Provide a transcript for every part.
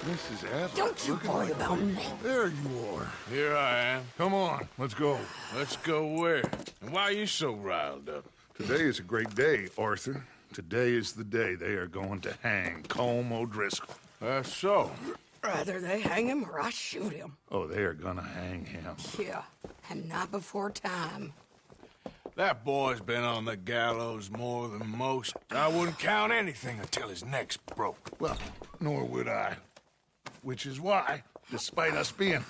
Mrs. Adler. Don't you worry about me. There you are. Here I am. Come on, let's go. Let's go where? And why are you so riled up? Today is a great day, Arthur. Today is the day they are going to hang Colm O'Driscoll. That's so. Rather they hang him or I shoot him. Oh, they are gonna hang him. Yeah, and not before time. That boy's been on the gallows more than most. I wouldn't count anything until his neck's broke. Well, nor would I. Which is why, despite us being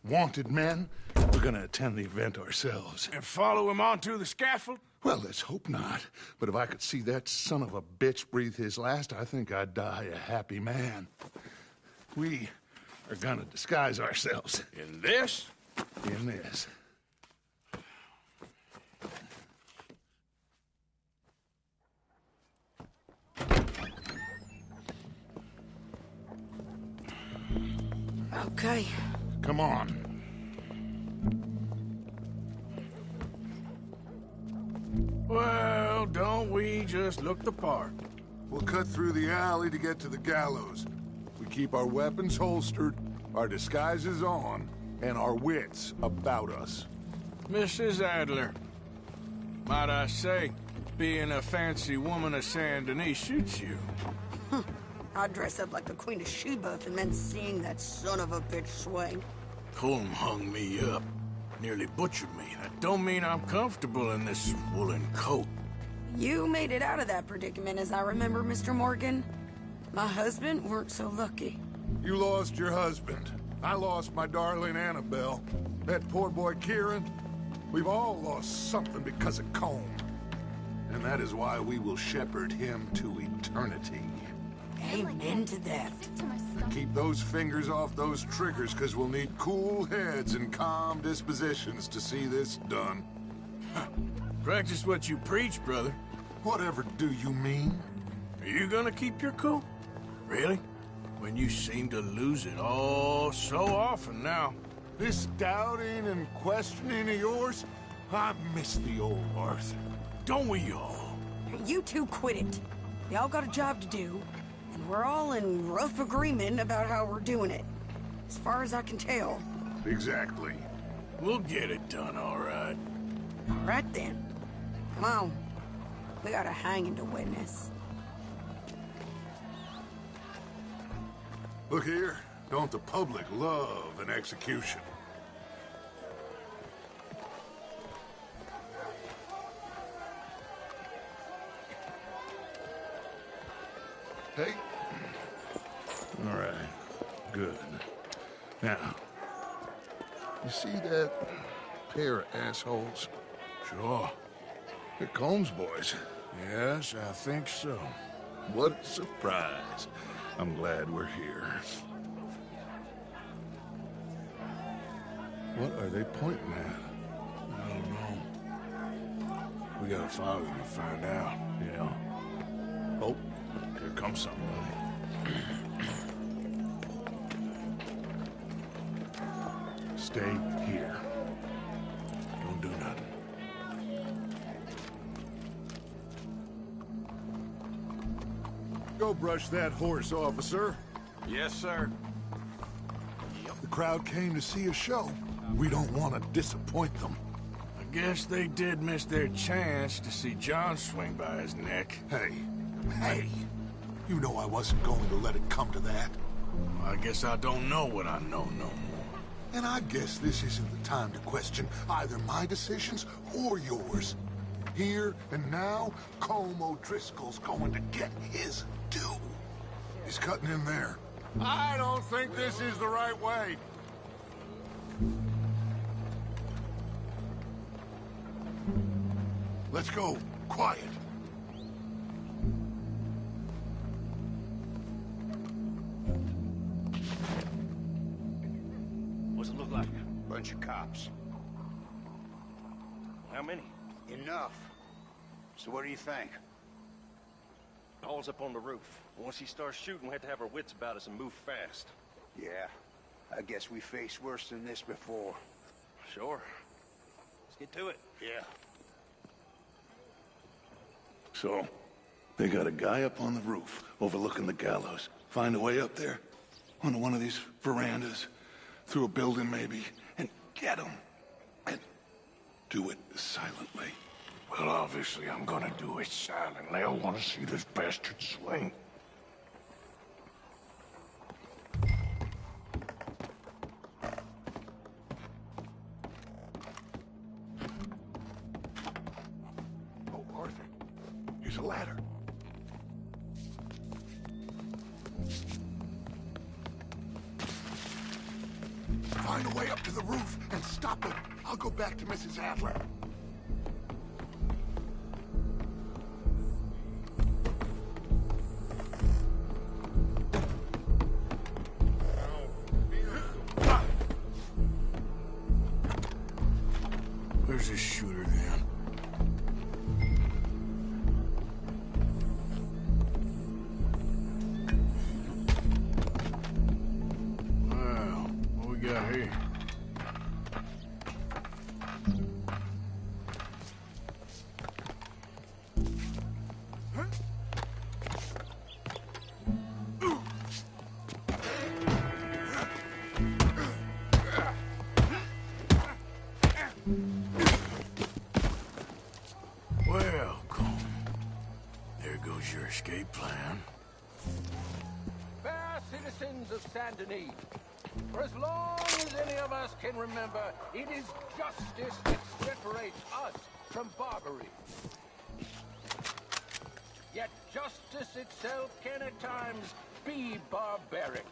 wanted men, we're gonna attend the event ourselves. And follow him onto the scaffold? Well, let's hope not. But if I could see that son of a bitch breathe his last, I think I'd die a happy man. We are gonna disguise ourselves. In this? In this. Okay. Come on. Well, don't we just look the part? We'll cut through the alley to get to the gallows. We keep our weapons holstered, our disguises on, and our wits about us. Mrs. Adler, might I say, being a fancy woman of Saint Denis shoots you. I'd dress up like the Queen of Sheba and then seeing that son of a bitch swing. Colm hung me up. Nearly butchered me. That don't mean I'm comfortable in this woolen coat. You made it out of that predicament, as I remember, Mr. Morgan. My husband weren't so lucky. You lost your husband. I lost my darling Annabelle. That poor boy Kieran. We've all lost something because of Colm. And that is why we will shepherd him to eternity. Amen to that. And keep those fingers off those triggers, because we'll need cool heads and calm dispositions to see this done. Practice what you preach, brother. Whatever do you mean? Are you gonna keep your cool? Really? When you seem to lose it all so often now. This doubting and questioning of yours, I miss the old Arthur. Don't we all? You two quit it. Y'all got a job to do, and we're all in rough agreement about how we're doing it. As far as I can tell. Exactly. We'll get it done, all right. All right then. Come on. We got a hanging to witness. Look here. Don't the public love an execution? Hey. All right. Good. Now, you see that pair of assholes? Sure. They're Colm's boys. Yes, I think so. What a surprise. I'm glad we're here. What are they pointing at? I don't know. We gotta follow them to find out. Yeah. Oh, here comes somebody. Stay here. Don't do nothing. Go brush that horse, officer. Yes, sir. The crowd came to see a show. We don't want to disappoint them. I guess they did miss their chance to see John swing by his neck. Hey, you know I wasn't going to let it come to that. I guess I don't know what I know no more. And I guess this isn't the time to question either my decisions or yours. Here and now, Colm O'Driscoll's going to get his due. He's cutting in there. I don't think this is the right way. Let's go. Quiet. What's it look like? Bunch of cops. How many? Enough. So what do you think? All's up on the roof. Once he starts shooting, we have to have our wits about us and move fast. Yeah. I guess we faced worse than this before. Sure. Let's get to it. Yeah. So, they got a guy up on the roof, overlooking the gallows. Find a way up there? onto one of these verandas, through a building maybe, and get him. And do it silently. Well, obviously I'm gonna do it silently. I want to see this bastard swing. Oh, Arthur, here's a ladder. Find a way up to the roof and stop him. I'll go back to Mrs. Adler. Where's this shooter then? Well, what we got here? Well, Colm, there goes your escape plan. Fair citizens of Saint Denis, for as long as any of us can remember, it is justice that separates us from barbarity. Yet justice itself can at times be barbaric.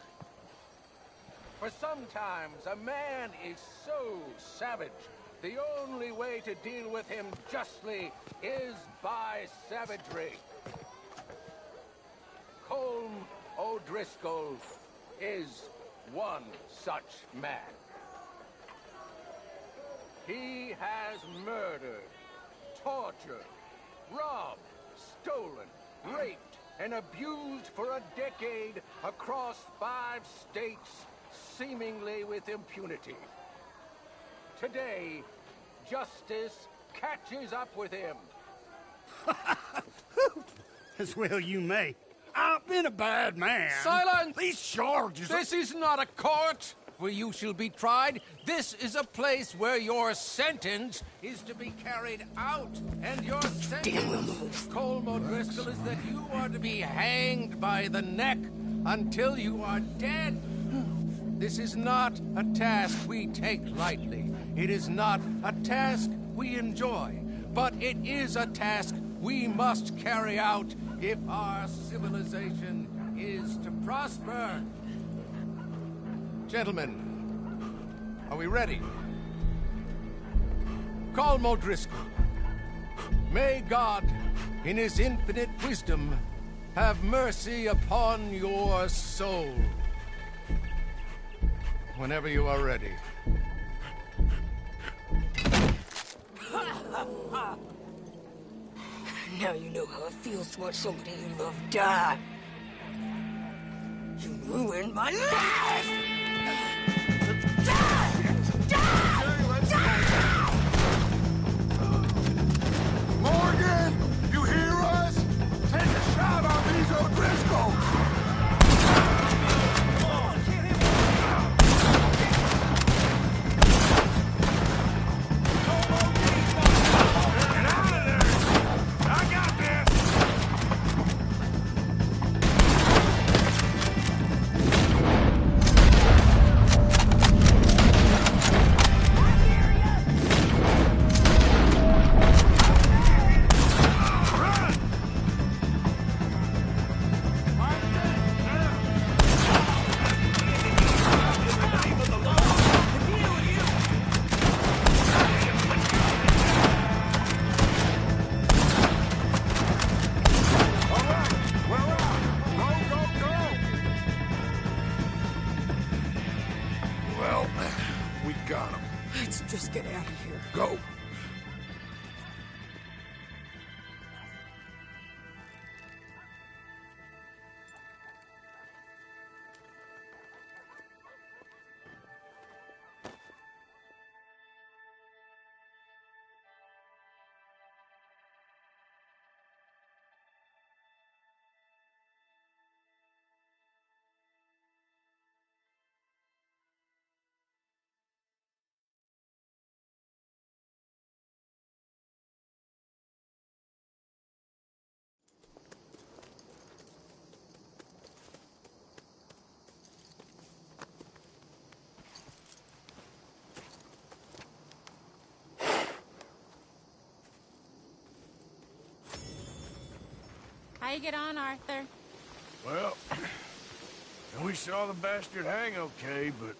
For sometimes a man is so savage, the only way to deal with him justly is by savagery. Colm O'Driscoll is one such man. He has murdered, tortured, robbed, stolen, raped, and abused for a decade across 5 states, seemingly with impunity. Today, justice catches up with him. As well you may. I've been a bad man. Silence! These charges This is not a court where you shall be tried. This is a place where your sentence is to be carried out. And your sentence, Colm O'Driscoll, is that you are to be hanged by the neck until you are dead. This is not a task we take lightly. It is not a task we enjoy. But it is a task we must carry out if our civilization is to prosper. Gentlemen, are we ready? Colm O'Driscoll, may God, in his infinite wisdom, have mercy upon your soul. Whenever you are ready. Now you know how it feels to watch somebody you love die. You ruined my life! Morgan, you hear us? Take a shot on these O'Driscolls! Well, we got him. Let's just get out of here. Go. How you get on, Arthur? Well, we saw the bastard hang okay, but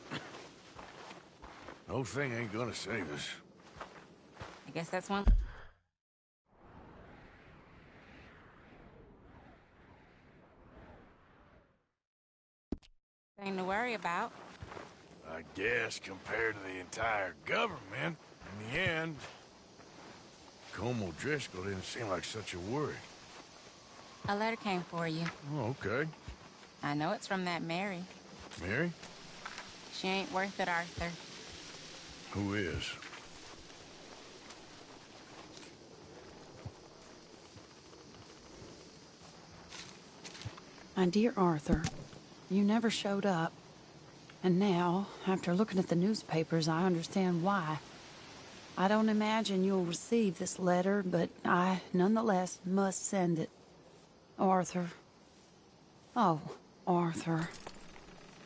the whole thing ain't gonna save us. I guess that's one thing to worry about. I guess compared to the entire government, in the end, Como Driscoll didn't seem like such a worry. A letter came for you. Oh, okay. I know it's from that Mary. Mary? She ain't worth it, Arthur. Who is? My dear Arthur, you never showed up. And now, after looking at the newspapers, I understand why. I don't imagine you'll receive this letter, but I, nonetheless, must send it. Arthur. Oh, Arthur.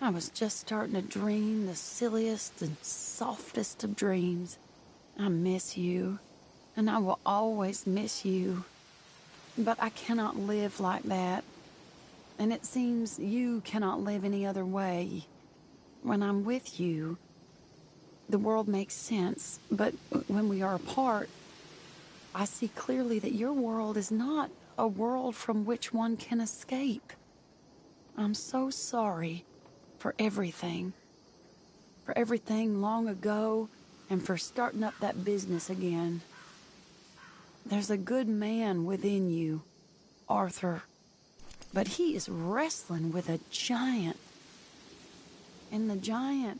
I was just starting to dream the silliest and softest of dreams. I miss you, and I will always miss you. But I cannot live like that. And it seems you cannot live any other way. When I'm with you, the world makes sense. But when we are apart, I see clearly that your world is not a world from which one can escape. I'm so sorry for everything. For everything long ago, and for starting up that business again. There's a good man within you, Arthur. But he is wrestling with a giant. And the giant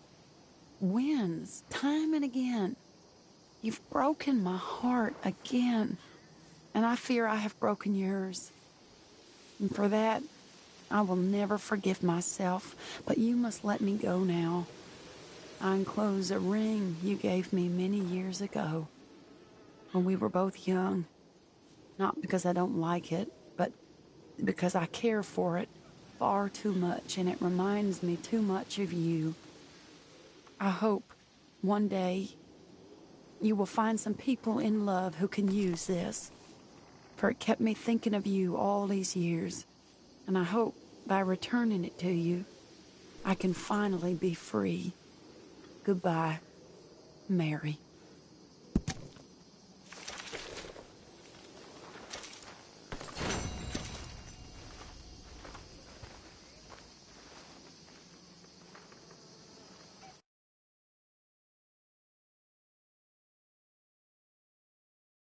wins time and again. You've broken my heart again. And I fear I have broken yours. And for that, I will never forgive myself. But you must let me go now. I enclose a ring you gave me many years ago, when we were both young. Not because I don't like it, but because I care for it far too much, and it reminds me too much of you. I hope one day you will find some people in love who can use this, for it kept me thinking of you all these years, and I hope by returning it to you, I can finally be free. Goodbye, Mary.